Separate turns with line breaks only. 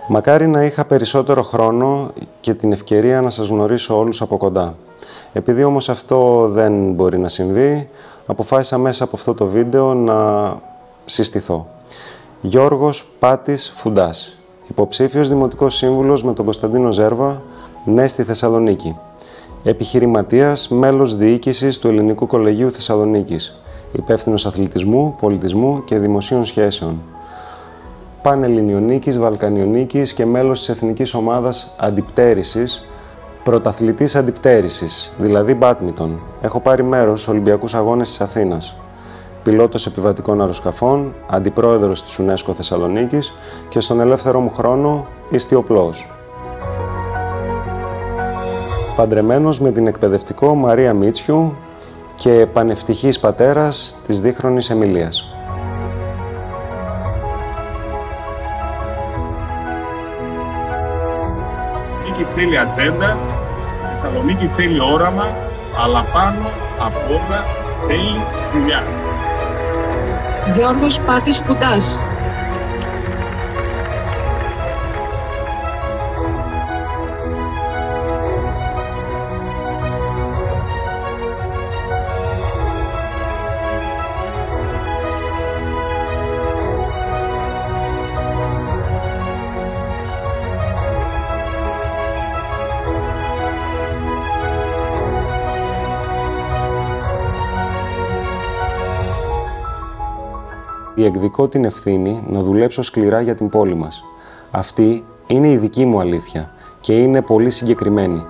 Μακάρι να είχα περισσότερο χρόνο και την ευκαιρία να σας γνωρίσω όλους από κοντά. Επειδή όμως αυτό δεν μπορεί να συμβεί, αποφάσισα μέσα από αυτό το βίντεο να συστηθώ. Γιώργος Πάτης Φουντάς, υποψήφιος Δημοτικός Σύμβουλος με τον Κωνσταντίνο Ζέρβα, ναι στη Θεσσαλονίκη. Επιχειρηματίας, μέλος διοίκησης του Ελληνικού Κολεγίου Θεσσαλονίκης. Υπεύθυνος αθλητισμού, πολιτισμού και δημοσίων σχέσεων. Πανελληνιονίκης, Βαλκανιονίκης και μέλος της Εθνικής Ομάδας Αντιπτέρησης, πρωταθλητής αντιπτέρησης, δηλαδή μπάντμιντον. Έχω πάρει μέρος στους Ολυμπιακούς Αγώνες της Αθήνας. Πιλότος επιβατικών αεροσκαφών, αντιπρόεδρος της UNESCO Θεσσαλονίκης και στον ελεύθερο μου χρόνο ιστιοπλώος. Παντρεμένος με την εκπαιδευτικό Μαρία Μίτσιου και πανευτυχής πατέρας της δίχρονης Εμιλίας.
Θεσσαλονίκη θέλει ατζέντα, Θεσσαλονίκη θέλει όραμα, αλλά πάνω απ' όλα θέλει δουλειά.
Γιώργος Πάτης Φουντάς.
Διεκδικώ την ευθύνη να δουλέψω σκληρά για την πόλη μας. Αυτή είναι η δική μου αλήθεια και είναι πολύ συγκεκριμένη.